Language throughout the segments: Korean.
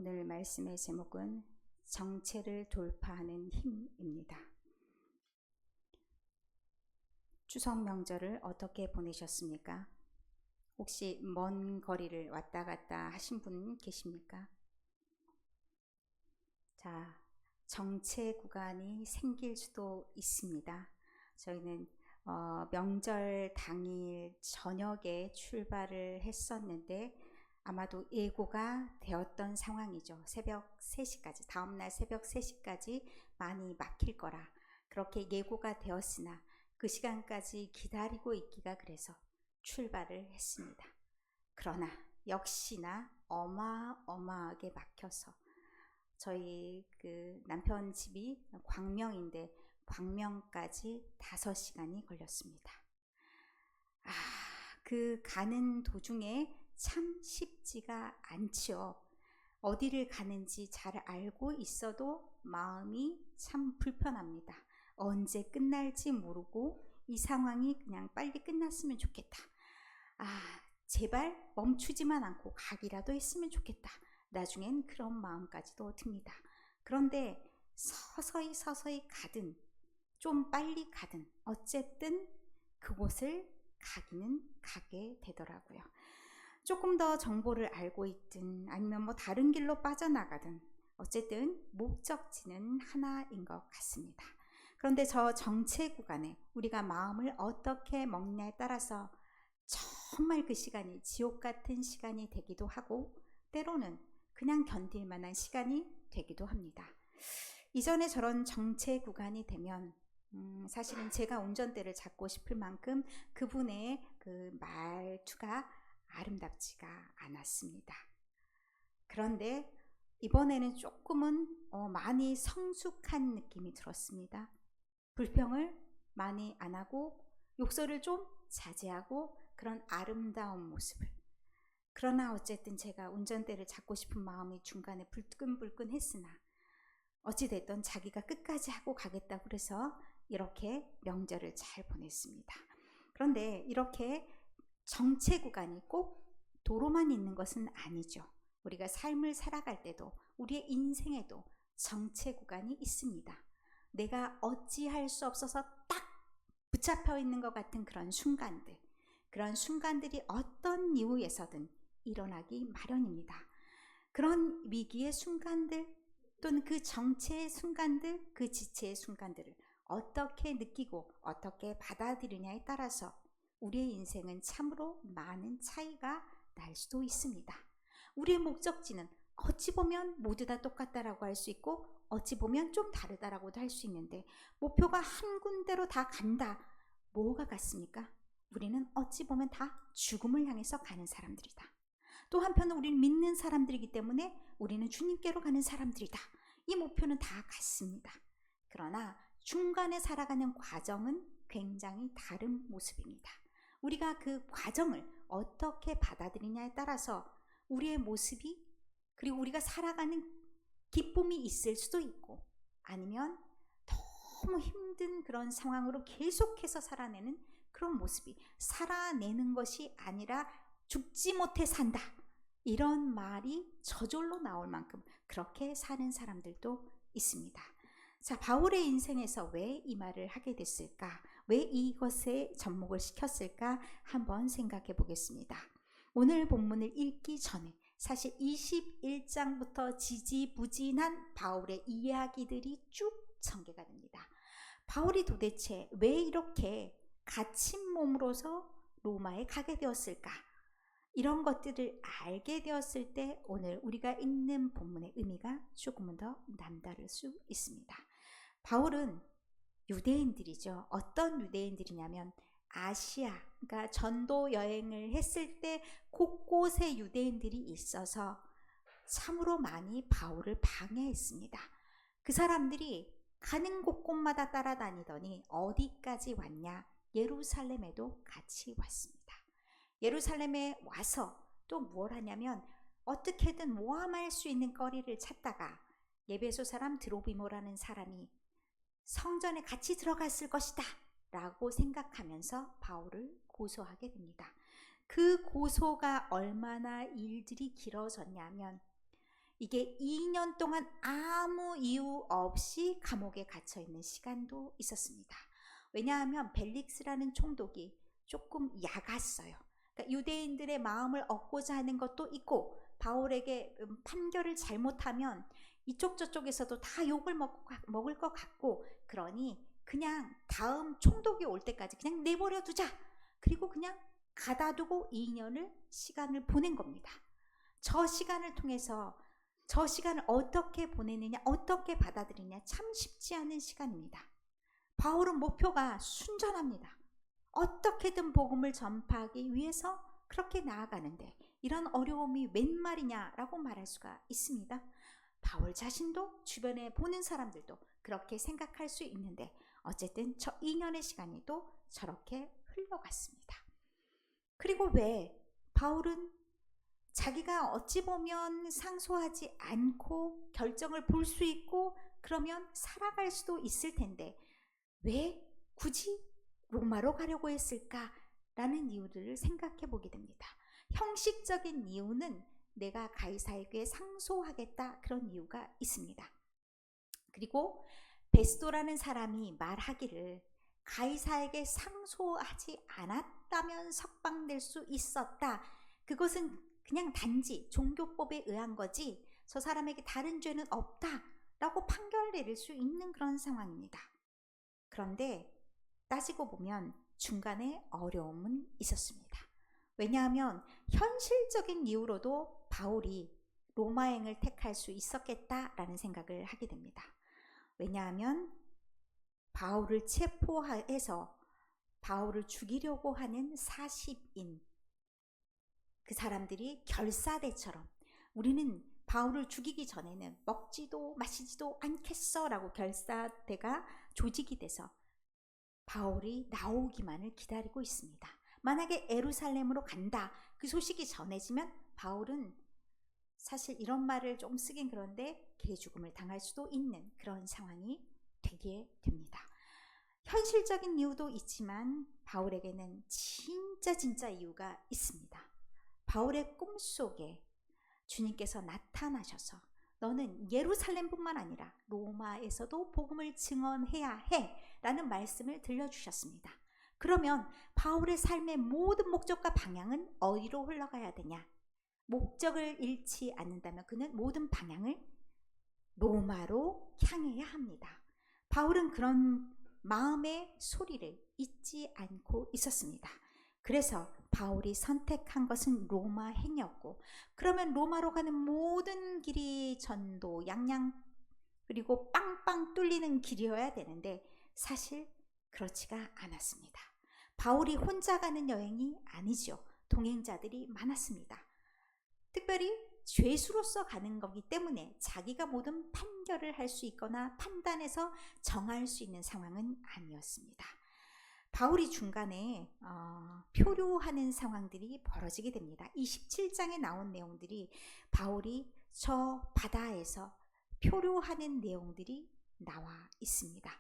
오늘 말씀의 제목은 정체를 돌파하는 힘입니다. 추석 명절을 어떻게 보내셨습니까? 혹시 먼 거리를 왔다 갔다 하신 분 계십니까? 자, 정체 구간이 생길 수도 있습니다. 저희는 명절 당일 저녁에 출발을 했었는데 아마도 예고가 되었던 상황이죠. 새벽 3시까지, 다음날 새벽 3시까지 많이 막힐 거라 그렇게 예고가 되었으나 그 시간까지 기다리고 있기가 그래서 출발을 했습니다. 그러나 역시나 어마어마하게 막혀서 저희 그 남편 집이 광명인데 광명까지 5시간이 걸렸습니다. 그 가는 도중에 참 쉽지가 않지요. 어디를 가는지 잘 알고 있어도 마음이 참 불편합니다. 언제 끝날지 모르고 이 상황이 그냥 빨리 끝났으면 좋겠다. 제발 멈추지만 않고 가기라도 했으면 좋겠다. 나중엔 그런 마음까지도 듭니다. 그런데 서서히 가든 좀 빨리 가든 어쨌든 그곳을 가기는 가게 되더라고요. 조금 더 정보를 알고 있든 아니면 다른 길로 빠져나가든 어쨌든 목적지는 하나인 것 같습니다. 그런데 저 정체 구간에 우리가 마음을 어떻게 먹냐에 따라서 정말 그 시간이 지옥 같은 시간이 되기도 하고 때로는 그냥 견딜 만한 시간이 되기도 합니다. 이전에 저런 정체 구간이 되면 사실은 제가 운전대를 잡고 싶을 만큼 그분의 그 말투가 아름답지가 않았습니다. 그런데 이번에는 조금은 많이 성숙한 느낌이 들었습니다. 불평을 많이 안 하고 욕설을 좀 자제하고 그런 아름다운 모습을. 그러나 어쨌든 제가 운전대를 잡고 싶은 마음이 중간에 불끈불끈 했으나 어찌됐든 자기가 끝까지 하고 가겠다고 그래서 이렇게 명절을 잘 보냈습니다. 그런데 이렇게 정체 구간이 꼭 도로만 있는 것은 아니죠. 우리가 삶을 살아갈 때도 우리의 인생에도 정체 구간이 있습니다. 내가 어찌할 수 없어서 딱 붙잡혀 있는 것 같은 그런 순간들이 어떤 이유에서든 일어나기 마련입니다. 그런 위기의 순간들 또는 그 정체의 순간들, 그 지체의 순간들을 어떻게 느끼고 어떻게 받아들이냐에 따라서 우리의 인생은 참으로 많은 차이가 날 수도 있습니다. 우리의 목적지는 어찌 보면 모두 다 똑같다라고 할 수 있고 어찌 보면 좀 다르다라고도 할 수 있는데 목표가 한 군데로 다 간다. 뭐가 같습니까? 우리는 어찌 보면 다 죽음을 향해서 가는 사람들이다. 또 한편은 우리는 믿는 사람들이기 때문에 우리는 주님께로 가는 사람들이다. 이 목표는 다 같습니다. 그러나 중간에 살아가는 과정은 굉장히 다른 모습입니다. 우리가 그 과정을 어떻게 받아들이냐에 따라서 우리의 모습이 그리고 우리가 살아가는 기쁨이 있을 수도 있고 아니면 너무 힘든 그런 상황으로 계속해서 살아내는 그런 모습이 살아내는 것이 아니라 죽지 못해 산다. 이런 말이 저절로 나올 만큼 그렇게 사는 사람들도 있습니다. 자, 바울의 인생에서 왜 이 말을 하게 됐을까? 왜 이것에 접목을 시켰을까? 한번 생각해 보겠습니다. 오늘 본문을 읽기 전에 사실 21장부터 지지부진한 바울의 이야기들이 쭉 전개가 됩니다. 바울이 도대체 왜 이렇게 갇힌 몸으로서 로마에 가게 되었을까? 이런 것들을 알게 되었을 때 오늘 우리가 읽는 본문의 의미가 조금은 더 남다를 수 있습니다. 바울은 유대인들이죠. 어떤 유대인들이냐면 아시아, 그러니까 전도 여행을 했을 때 곳곳에 유대인들이 있어서 참으로 많이 바울을 방해했습니다. 그 사람들이 가는 곳곳마다 따라다니더니 어디까지 왔냐? 예루살렘에도 같이 왔습니다. 예루살렘에 와서 또 뭘 하냐면 어떻게든 모함할 수 있는 거리를 찾다가 에베소 사람 드로비모라는 사람이 성전에 같이 들어갔을 것이다 라고 생각하면서 바울을 고소하게 됩니다. 그 고소가 얼마나 일들이 길어졌냐면 이게 2년 동안 아무 이유 없이 감옥에 갇혀 있는 시간도 있었습니다. 왜냐하면 벨릭스라는 총독이 조금 약았어요. 그러니까 유대인들의 마음을 얻고자 하는 것도 있고, 바울에게 판결을 잘못하면 이쪽 저쪽에서도 다 욕을 먹을 것 같고, 그러니 그냥 다음 총독이 올 때까지 그냥 내버려 두자. 그리고 그냥 가다두고 2년을 시간을 보낸 겁니다. 저 시간을 통해서 저 시간을 어떻게 보내느냐, 어떻게 받아들이냐, 참 쉽지 않은 시간입니다. 바울은 목표가 순전합니다. 어떻게든 복음을 전파하기 위해서 그렇게 나아가는데 이런 어려움이 웬 말이냐라고 말할 수가 있습니다. 바울 자신도 주변에 보는 사람들도 그렇게 생각할 수 있는데, 어쨌든 저 2년의 시간이 또 저렇게 흘러갔습니다. 그리고 왜 바울은 자기가 어찌 보면 상소하지 않고 결정을 볼 수 있고 그러면 살아갈 수도 있을 텐데 왜 굳이 로마로 가려고 했을까라는 이유들을 생각해 보게 됩니다. 형식적인 이유는 내가 가이사에게 상소하겠다, 그런 이유가 있습니다. 그리고 베스도라는 사람이 말하기를 가이사에게 상소하지 않았다면 석방될 수 있었다. 그것은 그냥 단지 종교법에 의한 거지 저 사람에게 다른 죄는 없다라고 판결 내릴 수 있는 그런 상황입니다. 그런데 따지고 보면 중간에 어려움은 있었습니다. 왜냐하면 현실적인 이유로도 바울이 로마행을 택할 수 있었겠다라는 생각을 하게 됩니다. 왜냐하면 바울을 체포해서 바울을 죽이려고 하는 40인, 그 사람들이 결사대처럼 우리는 바울을 죽이기 전에는 먹지도 마시지도 않겠어 라고 결사대가 조직이 돼서 바울이 나오기만을 기다리고 있습니다. 만약에 예루살렘으로 간다, 그 소식이 전해지면 바울은 사실 이런 말을 좀 쓰긴 그런데 개죽음을 당할 수도 있는 그런 상황이 되게 됩니다. 현실적인 이유도 있지만 바울에게는 진짜 이유가 있습니다. 바울의 꿈속에 주님께서 나타나셔서 너는 예루살렘뿐만 아니라 로마에서도 복음을 증언해야 해 라는 말씀을 들려주셨습니다. 그러면 바울의 삶의 모든 목적과 방향은 어디로 흘러가야 되냐? 목적을 잃지 않는다면 그는 모든 방향을 로마로 향해야 합니다. 바울은 그런 마음의 소리를 잊지 않고 있었습니다. 그래서 바울이 선택한 것은 로마행이었고, 그러면 로마로 가는 모든 길이 전도, 양양, 그리고 빵빵 뚫리는 길이어야 되는데 사실 그렇지가 않았습니다. 바울이 혼자 가는 여행이 아니죠. 동행자들이 많았습니다. 특별히 죄수로서 가는 거기 때문에 자기가 모든 판결을 할 수 있거나 판단해서 정할 수 있는 상황은 아니었습니다. 바울이 중간에 표류하는 상황들이 벌어지게 됩니다. 27장에 나온 내용들이 바울이 저 바다에서 표류하는 내용들이 나와 있습니다.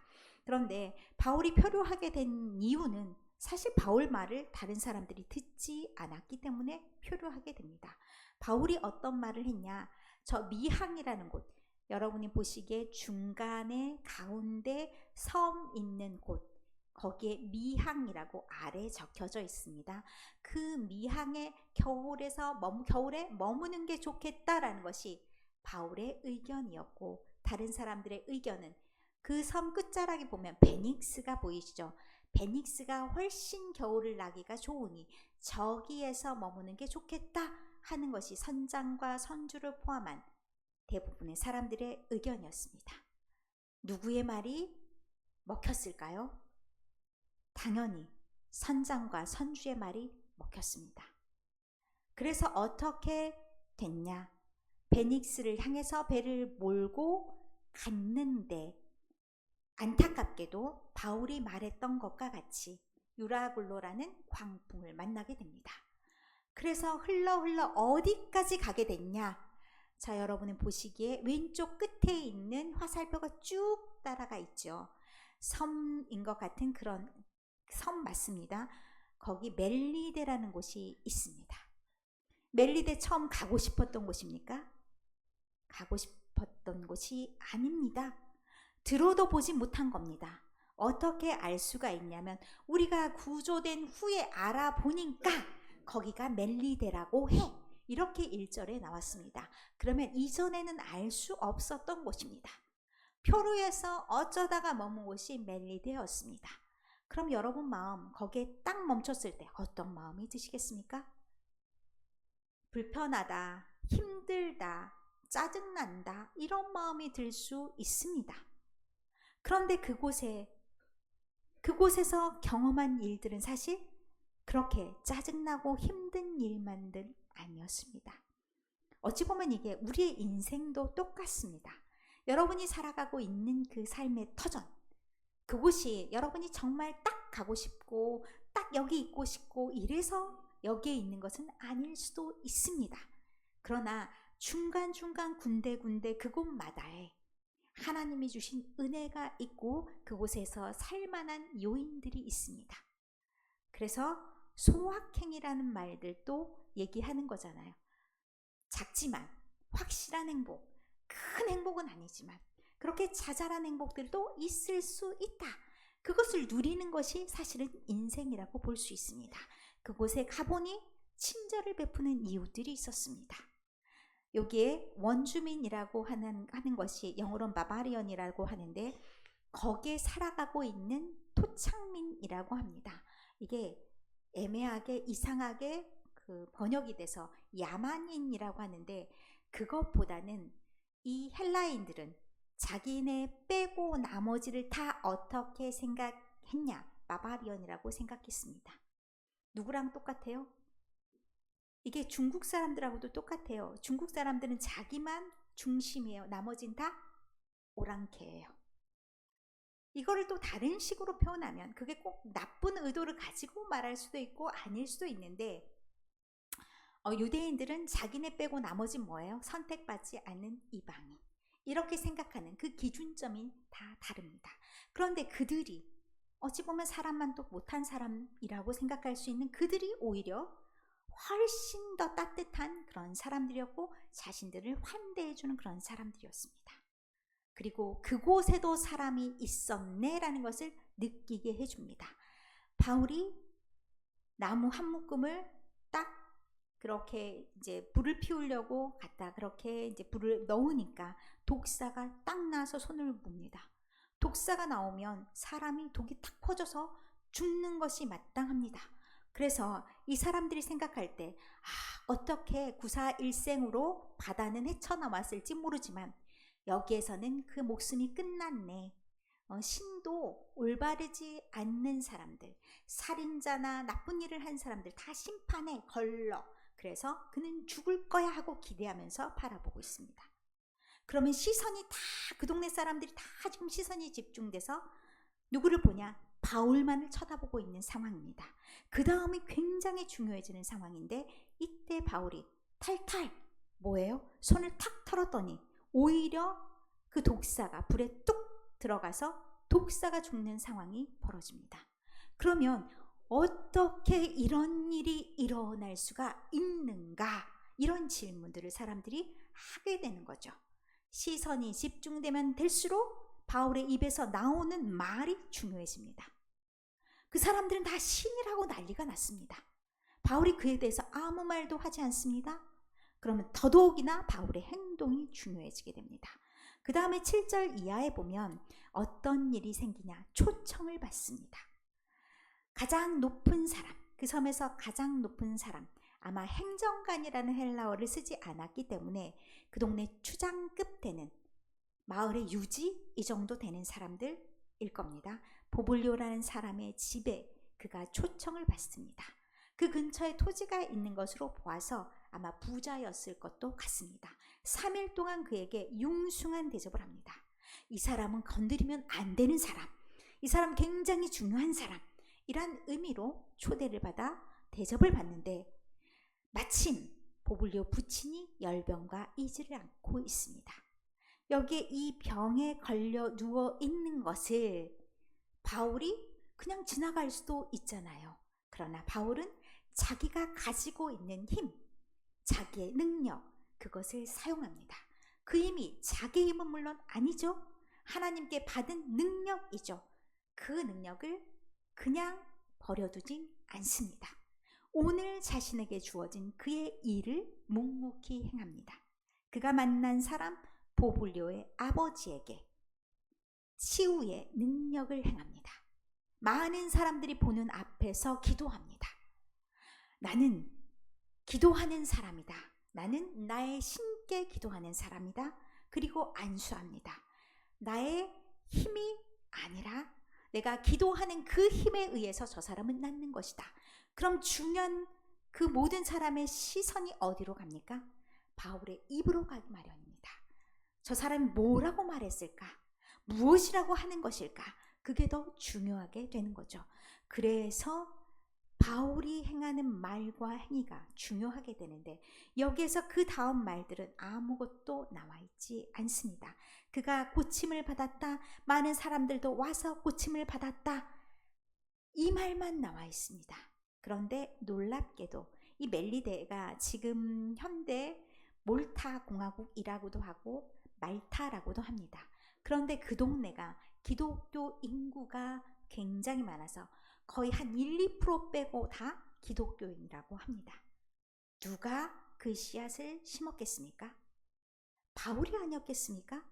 그런데 바울이 표류하게 된 이유는 사실 바울 말을 다른 사람들이 듣지 않았기 때문에 표류하게 됩니다. 바울이 어떤 말을 했냐? 저 미항이라는 곳, 여러분이 보시기에 중간에 가운데 섬 있는 곳, 거기에 미항이라고 아래 적혀져 있습니다. 그 미항에 겨울에 머무는 게 좋겠다라는 것이 바울의 의견이었고, 다른 사람들의 의견은 그 섬 끝자락에 보면 베닉스가 보이시죠? 베닉스가 훨씬 겨울을 나기가 좋으니 저기에서 머무는 게 좋겠다 하는 것이 선장과 선주를 포함한 대부분의 사람들의 의견이었습니다. 누구의 말이 먹혔을까요? 당연히 선장과 선주의 말이 먹혔습니다. 그래서 어떻게 됐냐? 베닉스를 향해서 배를 몰고 갔는데 안타깝게도 바울이 말했던 것과 같이 유라굴로라는 광풍을 만나게 됩니다. 그래서 흘러 어디까지 가게 됐냐? 자, 여러분은 보시기에 왼쪽 끝에 있는 화살표가 쭉 따라가 있죠. 섬인 것 같은 그런 섬 맞습니다. 거기 멜리데라는 곳이 있습니다. 멜리데 처음 가고 싶었던 곳입니까? 가고 싶었던 곳이 아닙니다. 들어도 보지 못한 겁니다. 어떻게 알 수가 있냐면 우리가 구조된 후에 알아보니까 거기가 멜리데라고 해. 이렇게 1절에 나왔습니다. 그러면 이전에는 알 수 없었던 곳입니다. 표류에서 어쩌다가 머문 곳이 멜리데였습니다. 그럼 여러분 마음 거기에 딱 멈췄을 때 어떤 마음이 드시겠습니까? 불편하다, 힘들다, 짜증난다 이런 마음이 들 수 있습니다. 그런데 그곳에서 경험한 일들은 사실 그렇게 짜증나고 힘든 일만들 아니었습니다. 어찌 보면 이게 우리의 인생도 똑같습니다. 여러분이 살아가고 있는 그 삶의 터전, 그곳이 여러분이 정말 딱 가고 싶고 딱 여기 있고 싶고 이래서 여기에 있는 것은 아닐 수도 있습니다. 그러나 중간중간 군데군데 그곳마다에 하나님이 주신 은혜가 있고 그곳에서 살만한 요인들이 있습니다. 그래서 소확행이라는 말들도 얘기하는 거잖아요. 작지만 확실한 행복, 큰 행복은 아니지만 그렇게 자잘한 행복들도 있을 수 있다. 그것을 누리는 것이 사실은 인생이라고 볼 수 있습니다. 그곳에 가보니 친절을 베푸는 이웃들이 있었습니다. 여기에 원주민이라고 하는 것이 영어로는 바바리언이라고 하는데 거기에 살아가고 있는 토착민이라고 합니다. 이게 애매하게 이상하게 번역이 돼서 야만인이라고 하는데 그것보다는 이 헬라인들은 자기네 빼고 나머지를 다 어떻게 생각했냐? 바바리언이라고 생각했습니다. 누구랑 똑같아요? 이게 중국 사람들하고도 똑같아요. 중국 사람들은 자기만 중심이에요. 나머진 다 오랑캐예요. 이거를 또 다른 식으로 표현하면 그게 꼭 나쁜 의도를 가지고 말할 수도 있고 아닐 수도 있는데 유대인들은 자기네 빼고 나머진 뭐예요? 선택받지 않는 이방인. 이렇게 생각하는 그 기준점이 다 다릅니다. 그런데 그들이 어찌 보면 사람만 또 못한 사람이라고 생각할 수 있는 그들이 오히려 훨씬 더 따뜻한 그런 사람들이었고 자신들을 환대해주는 그런 사람들이었습니다. 그리고 그곳에도 사람이 있었네라는 것을 느끼게 해줍니다. 바울이 나무 한 묶음을 딱 그렇게 이제 불을 피우려고 갖다 그렇게 이제 불을 넣으니까 독사가 딱 나서 손을 뭅니다. 독사가 나오면 사람이 독이 탁 퍼져서 죽는 것이 마땅합니다. 그래서 이 사람들이 생각할 때 어떻게 구사일생으로 바다는 헤쳐나왔을지 모르지만 여기에서는 그 목숨이 끝났네. 신도 올바르지 않는 사람들, 살인자나 나쁜 일을 한 사람들 다 심판에 걸러. 그래서 그는 죽을 거야 하고 기대하면서 바라보고 있습니다. 그러면 시선이 다 그 동네 사람들이 다 지금 시선이 집중돼서 누구를 보냐? 바울만을 쳐다보고 있는 상황입니다. 그 다음이 굉장히 중요해지는 상황인데 이때 바울이 탈탈 뭐예요? 손을 탁 털었더니 오히려 그 독사가 불에 뚝 들어가서 독사가 죽는 상황이 벌어집니다. 그러면 어떻게 이런 일이 일어날 수가 있는가? 이런 질문들을 사람들이 하게 되는 거죠. 시선이 집중되면 될수록 바울의 입에서 나오는 말이 중요해집니다. 그 사람들은 다 신이라고 난리가 났습니다. 바울이 그에 대해서 아무 말도 하지 않습니다. 그러면 더더욱이나 바울의 행동이 중요해지게 됩니다. 그 다음에 7절 이하에 보면 어떤 일이 생기냐? 초청을 받습니다. 가장 높은 사람, 그 섬에서 가장 높은 사람, 아마 행정관이라는 헬라어를 쓰지 않았기 때문에 그 동네 추장급 되는 마을의 유지 이 정도 되는 사람들일 겁니다. 보블리오라는 사람의 집에 그가 초청을 받습니다. 그 근처에 토지가 있는 것으로 보아서 아마 부자였을 것도 같습니다. 3일 동안 그에게 융숭한 대접을 합니다. 이 사람은 건드리면 안 되는 사람, 이 사람 굉장히 중요한 사람, 이란 의미로 초대를 받아 대접을 받는데 마침 보블리오 부친이 열병과 이지를 않고 있습니다. 여기에 이 병에 걸려 누워 있는 것을 바울이 그냥 지나갈 수도 있잖아요. 그러나 바울은 자기가 가지고 있는 힘, 자기의 능력, 그것을 사용합니다. 그 힘이 자기 힘은 물론 아니죠. 하나님께 받은 능력이죠. 그 능력을 그냥 버려두진 않습니다. 오늘 자신에게 주어진 그의 일을 묵묵히 행합니다. 그가 만난 사람 보블리오의 아버지에게 치유의 능력을 행합니다. 많은 사람들이 보는 앞에서 기도합니다. 나는 기도하는 사람이다. 나는 나의 신께 기도하는 사람이다. 그리고 안수합니다. 나의 힘이 아니라 내가 기도하는 그 힘에 의해서 저 사람은 낫는 것이다. 그럼 중요한 그 모든 사람의 시선이 어디로 갑니까? 바울의 입으로 가기 마련입니다. 저 사람이 뭐라고 말했을까? 무엇이라고 하는 것일까? 그게 더 중요하게 되는 거죠. 그래서 바울이 행하는 말과 행위가 중요하게 되는데 여기에서 그 다음 말들은 아무것도 나와 있지 않습니다. 그가 고침을 받았다. 많은 사람들도 와서 고침을 받았다. 이 말만 나와 있습니다. 그런데 놀랍게도 이 멜리데가 지금 현대 몰타 공화국이라고도 하고 말타라고도 합니다. 그런데 그 동네가 기독교 인구가 굉장히 많아서 거의 한 1, 2% 빼고 다 기독교인이라고 합니다. 누가 그 씨앗을 심었겠습니까? 바울이 아니었겠습니까?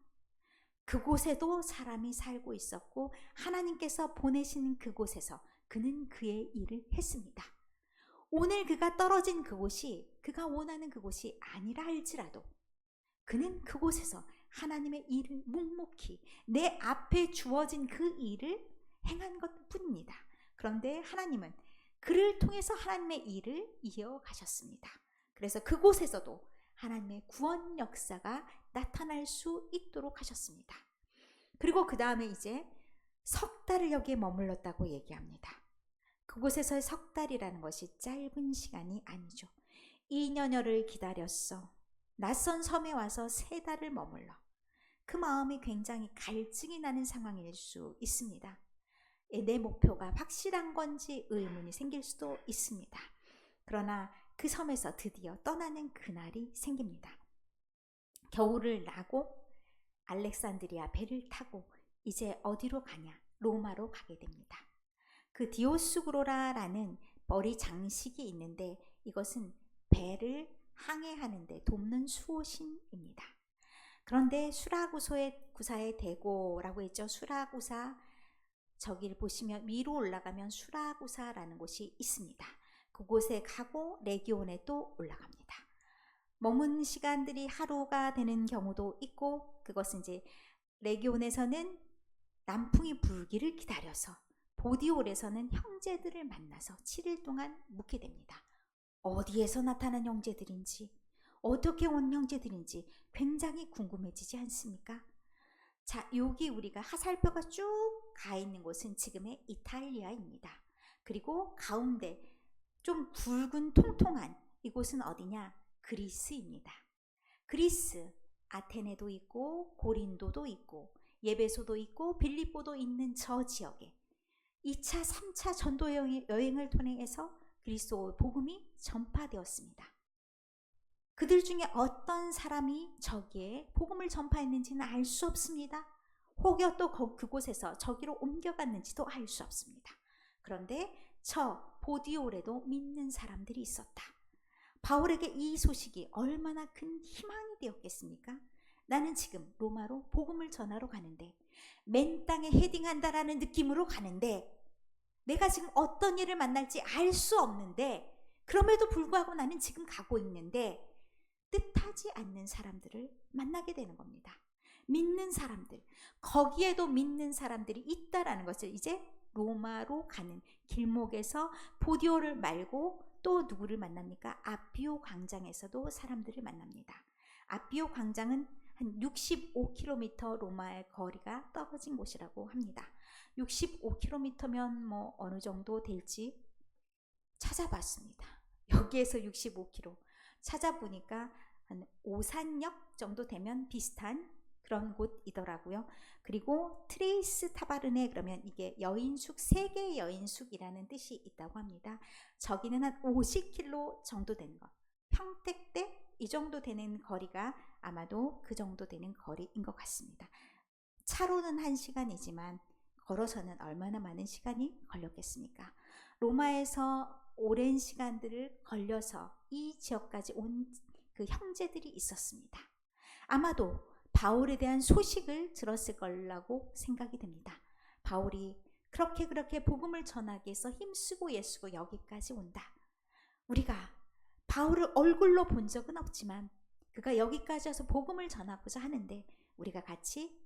그곳에도 사람이 살고 있었고 하나님께서 보내시는 그곳에서 그는 그의 일을 했습니다. 오늘 그가 떨어진 그곳이 그가 원하는 그곳이 아니라 할지라도 그는 그곳에서 하나님의 일을 묵묵히 내 앞에 주어진 그 일을 행한 것뿐입니다. 그런데 하나님은 그를 통해서 하나님의 일을 이어가셨습니다. 그래서 그곳에서도 하나님의 구원 역사가 나타날 수 있도록 하셨습니다. 그리고 그 다음에 이제 석 달을 여기에 머물렀다고 얘기합니다. 그곳에서의 석 달이라는 것이 짧은 시간이 아니죠. 2년여를 기다렸어. 낯선 섬에 와서 3달을 머물러. 그 마음이 굉장히 갈증이 나는 상황일 수 있습니다. 내 목표가 확실한 건지 의문이 생길 수도 있습니다. 그러나 그 섬에서 드디어 떠나는 그날이 생깁니다. 겨울을 나고 알렉산드리아 배를 타고 이제 어디로 가냐? 로마로 가게 됩니다. 그 디오스구로라라는 머리 장식이 있는데 이것은 배를 항해하는 데 돕는 수호신입니다. 그런데 수라구사의 대고라고 했죠. 수라구사 저기를 보시면 위로 올라가면 수라구사라는 곳이 있습니다. 그곳에 가고 레기온에 또 올라갑니다. 머문 시간들이 하루가 되는 경우도 있고 그것은 이제 레기온에서는 남풍이 불기를 기다려서 보디올에서는 형제들을 만나서 7일 동안 묵게 됩니다. 어디에서 나타난 형제들인지 어떻게 온 형제들인지 굉장히 궁금해지지 않습니까? 자, 여기 우리가 하살표가 쭉 가 있는 곳은 지금의 이탈리아입니다. 그리고 가운데 좀 굵은 통통한 이곳은 어디냐? 그리스입니다. 그리스, 아테네도 있고 고린도도 있고 예베소도 있고 빌립보도 있는 저 지역에 2차, 3차 전도 여행을 통해서 그리스도 복음이 전파되었습니다. 그들 중에 어떤 사람이 저기에 복음을 전파했는지는 알 수 없습니다. 혹여 또 그곳에서 저기로 옮겨갔는지도 알 수 없습니다. 그런데 저 보디올에도 믿는 사람들이 있었다. 바울에게 이 소식이 얼마나 큰 희망이 되었겠습니까? 나는 지금 로마로 복음을 전하러 가는데 맨 땅에 헤딩한다라는 느낌으로 가는데 내가 지금 어떤 일을 만날지 알 수 없는데 그럼에도 불구하고 나는 지금 가고 있는데 뜻하지 않는 사람들을 만나게 되는 겁니다. 믿는 사람들, 거기에도 믿는 사람들이 있다라는 것을 이제 로마로 가는 길목에서 보디오를 말고 또 누구를 만납니까? 아피오 광장에서도 사람들을 만납니다. 아피오 광장은 한 65km 로마의 거리가 떨어진 곳이라고 합니다. 65km면 뭐 어느 정도 될지 찾아봤습니다. 여기에서 65km 찾아보니까 한 오산역 정도 되면 비슷한 그런 곳이더라고요. 그리고 트레이스 타바르네 그러면 이게 여인숙, 세계 여인숙이라는 뜻이 있다고 합니다. 저기는 한 50km 정도 되는 거. 평택대 이 정도 되는 거리가 아마도 그 정도 되는 거리인 것 같습니다. 차로는 1시간이지만 걸어서는 얼마나 많은 시간이 걸렸겠습니까? 로마에서 오랜 시간들을 걸려서 이 지역까지 온 그 형제들이 있었습니다. 아마도 바울에 대한 소식을 들었을 거라고 생각이 됩니다. 바울이 그렇게 복음을 전하기 위해서 힘쓰고 애쓰고 여기까지 온다. 우리가 바울을 얼굴로 본 적은 없지만 그가 여기까지 와서 복음을 전하고자 하는데 우리가 같이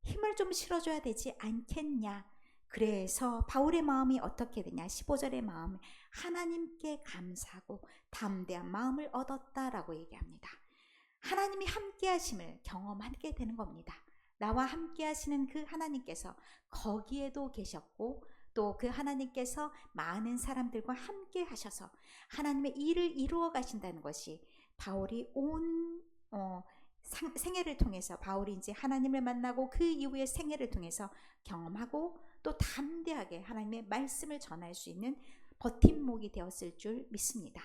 힘을 좀 실어줘야 되지 않겠냐. 그래서 바울의 마음이 어떻게 되냐. 15절의 마음이 하나님께 감사하고 담대한 마음을 얻었다라고 얘기합니다. 하나님이 함께 하심을 경험하게 되는 겁니다. 나와 함께 하시는 그 하나님께서 거기에도 계셨고 또 그 하나님께서 많은 사람들과 함께 하셔서 하나님의 일을 이루어 가신다는 것이 바울이 온 생애를 통해서 바울이 이제 하나님을 만나고 그 이후의 생애를 통해서 경험하고 또 담대하게 하나님의 말씀을 전할 수 있는 버팀목이 되었을 줄 믿습니다.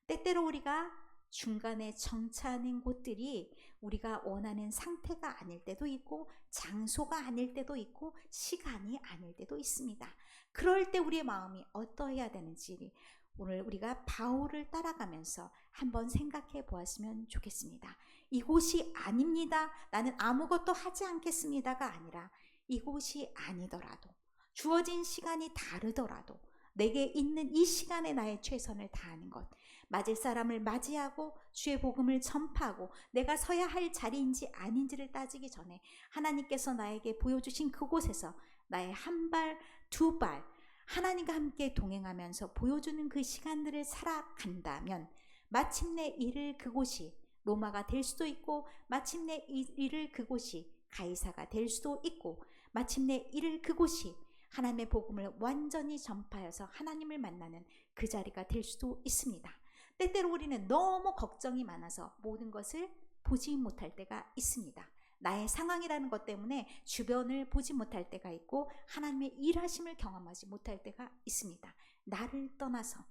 때때로 우리가 중간에 정차하는 곳들이 우리가 원하는 상태가 아닐 때도 있고 장소가 아닐 때도 있고 시간이 아닐 때도 있습니다. 그럴 때 우리의 마음이 어떠해야 되는지 오늘 우리가 바울을 따라가면서 한번 생각해 보았으면 좋겠습니다. 이곳이 아닙니다. 나는 아무것도 하지 않겠습니다가 아니라 이곳이 아니더라도 주어진 시간이 다르더라도 내게 있는 이 시간에 나의 최선을 다하는 것, 맞을 사람을 맞이하고 주의 복음을 전파하고 내가 서야 할 자리인지 아닌지를 따지기 전에 하나님께서 나에게 보여주신 그곳에서 나의 한 발, 두 발 하나님과 함께 동행하면서 보여주는 그 시간들을 살아간다면 마침내 이를 그곳이 로마가 될 수도 있고 마침내 이를 그곳이 가이사가 될 수도 있고 마침내 이를 그곳이 하나님의 복음을 완전히 전파해서 하나님을 만나는 그 자리가 될 수도 있습니다. 때때로 우리는 너무 걱정이 많아서 모든 것을 보지 못할 때가 있습니다. 나의 상황이라는 것 때문에 주변을 보지 못할 때가 있고 하나님의 일하심을 경험하지 못할 때가 있습니다. 나를 떠나서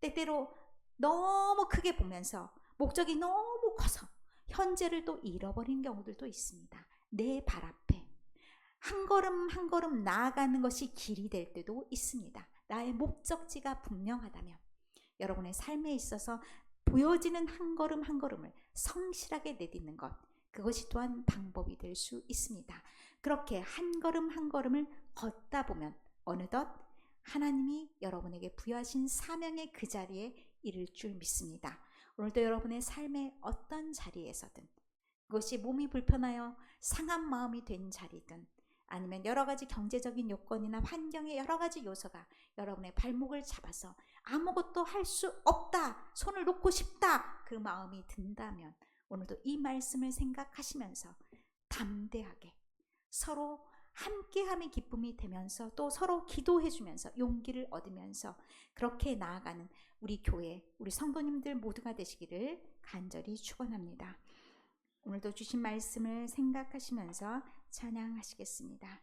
때때로 너무 크게 보면서 목적이 너무 커서 현재를 또 잃어버린 경우들도 있습니다. 내 발 앞에 한 걸음 한 걸음 나아가는 것이 길이 될 때도 있습니다. 나의 목적지가 분명하다면 여러분의 삶에 있어서 보여지는 한 걸음 한 걸음을 성실하게 내딛는 것, 그것이 또한 방법이 될 수 있습니다. 그렇게 한 걸음 한 걸음을 걷다 보면 어느덧 하나님이 여러분에게 부여하신 사명의 그 자리에 이를 줄 믿습니다. 오늘도 여러분의 삶의 어떤 자리에서든 그것이 몸이 불편하여 상한 마음이 된 자리든 아니면 여러 가지 경제적인 요건이나 환경의 여러 가지 요소가 여러분의 발목을 잡아서 아무것도 할 수 없다, 손을 놓고 싶다 그 마음이 든다면 오늘도 이 말씀을 생각하시면서 담대하게 서로 함께함의 기쁨이 되면서 또 서로 기도해주면서 용기를 얻으면서 그렇게 나아가는 우리 교회, 우리 성도님들 모두가 되시기를 간절히 축원합니다. 오늘도 주신 말씀을 생각하시면서 찬양하시겠습니다.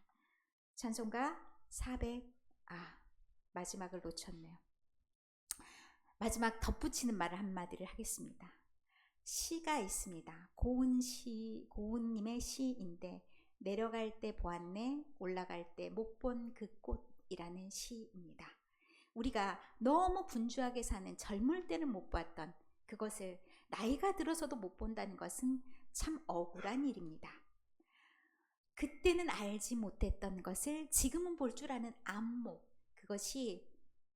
찬송가 400, 마지막을 놓쳤네요. 마지막 덧붙이는 말을 한마디를 하겠습니다. 시가 있습니다. 고은님의 시인데 내려갈 때 보았네 올라갈 때 못 본 그 꽃이라는 시입니다. 우리가 너무 분주하게 사는 젊을 때는 못 봤던 그것을 나이가 들어서도 못 본다는 것은 참 억울한 일입니다. 그때는 알지 못했던 것을 지금은 볼 줄 아는 안목, 그것이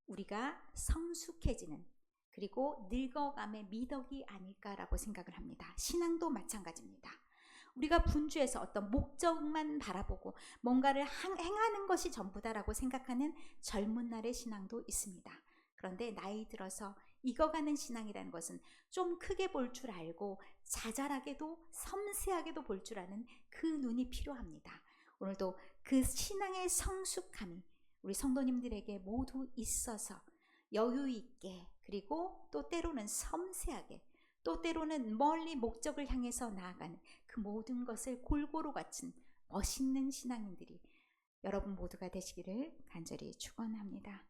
우리가 성숙해지는 그리고 늙어감의 미덕이 아닐까라고 생각을 합니다. 신앙도 마찬가지입니다. 우리가 분주해서 어떤 목적만 바라보고 뭔가를 행하는 것이 전부다라고 생각하는 젊은 날의 신앙도 있습니다. 그런데 나이 들어서 익어가는 신앙이라는 것은 좀 크게 볼 줄 알고 자잘하게도 섬세하게도 볼 줄 아는 그 눈이 필요합니다. 오늘도 그 신앙의 성숙함이 우리 성도님들에게 모두 있어서 여유 있게 그리고 또 때로는 섬세하게 또 때로는 멀리 목적을 향해서 나아가는 그 모든 것을 골고루 갖춘 멋있는 신앙인들이 여러분 모두가 되시기를 간절히 축원합니다.